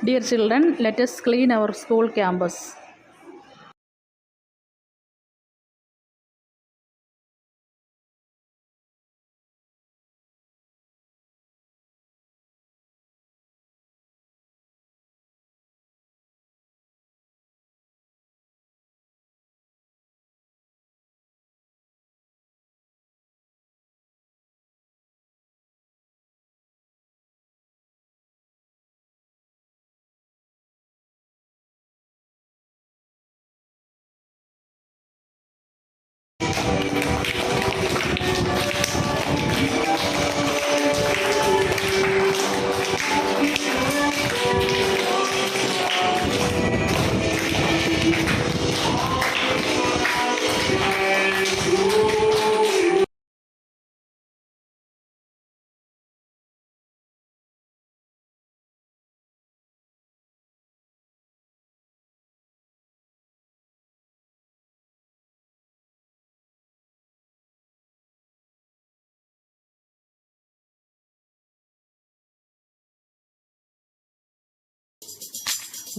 Dear children, let us clean our school campus.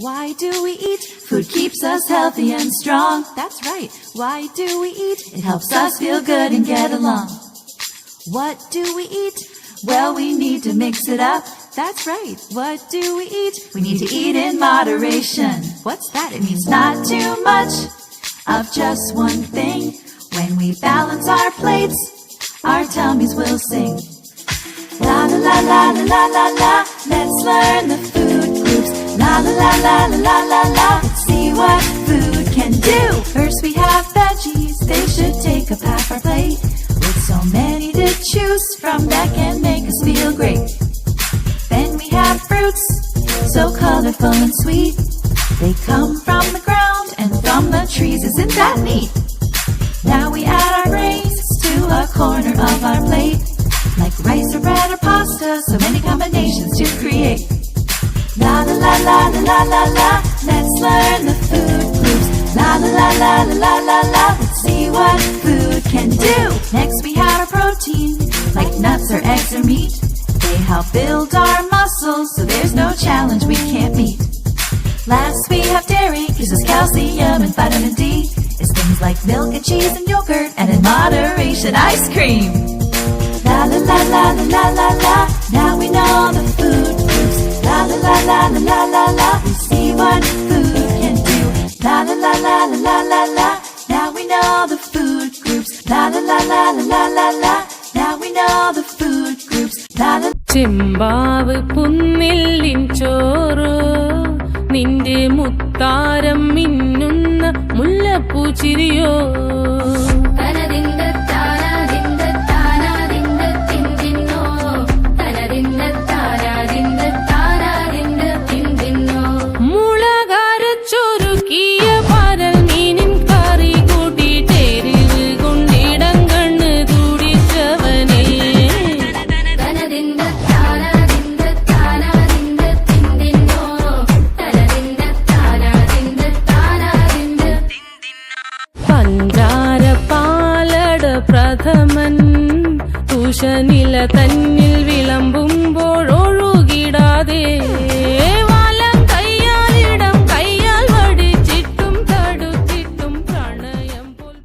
Why do we eat? Food keeps us healthy and strong. That's right. Why do we eat? It helps us feel good and get along. What do we eat? Well, we need to mix it up. That's right. What do we eat? We need to eat in moderation. What's that? It means not too much of just one thing. When we balance our plates, our tummies will sing. La la la la la la la la. Let's learn the food groups. La la la la la la la la. Let's see what food can do. First we have veggies. They should take up half our plate. With so many to choose from, that can make us feel great. Then we have fruits, so colorful and sweet. They come from the ground and from the trees. Isn't that neat? Now we add our grains to a corner of our plate. Like rice or bread or pasta, so many combinations to create. La la la la la la la la. Let's learn the food groups. La la la la la la la la. Let's see what food can do. Next we have our protein, like nuts or eggs or meat. They help build our muscles, so there's no challenge we can't meet. Last we have dairy, gives us calcium and vitamin D. It's things like milk and cheese and yogurt, and in moderation ice cream. La la la la la la la la. Now we know the food groups. La la la la la la la la. We see what food can do. La la la la la la la la. Now we know the food groups. La la la la la la la la. Now we know the food groups. La la. ചെമ്പാവ് പുന്നില്ലിൻ ചോറ് നിന്റെ മുത്താരം മിന്നുന്ന മുല്ലപ്പൂ ചിരിയോ പ്രഥമൻ തുഷനില തന്നിൽ വിളമ്പുമ്പോഴൊഴുകിടാതെ വലം കയ്യാലിടം കയ്യാൽ വടിച്ചിട്ടും തടുത്തിട്ടും പ്രണയം പോൽ.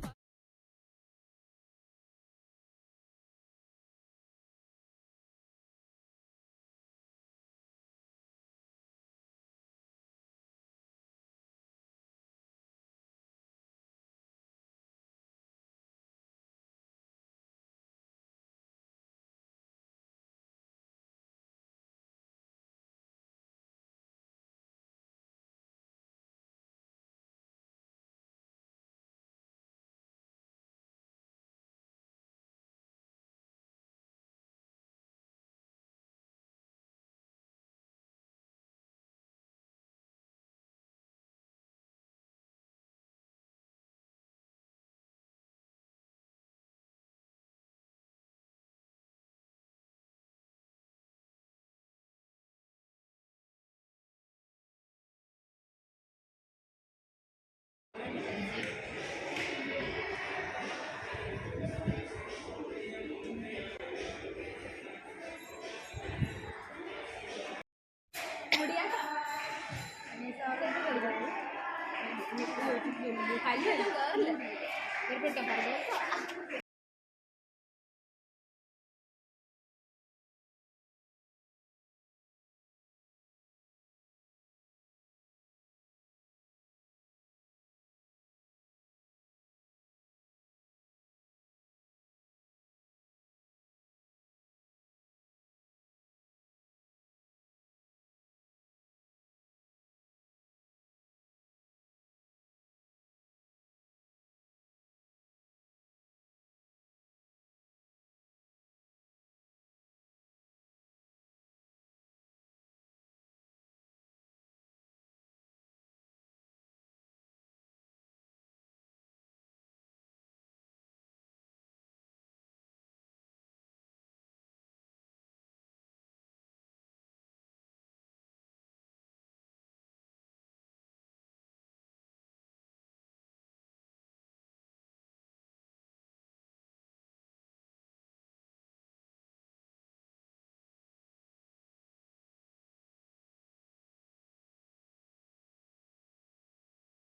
കല്ല്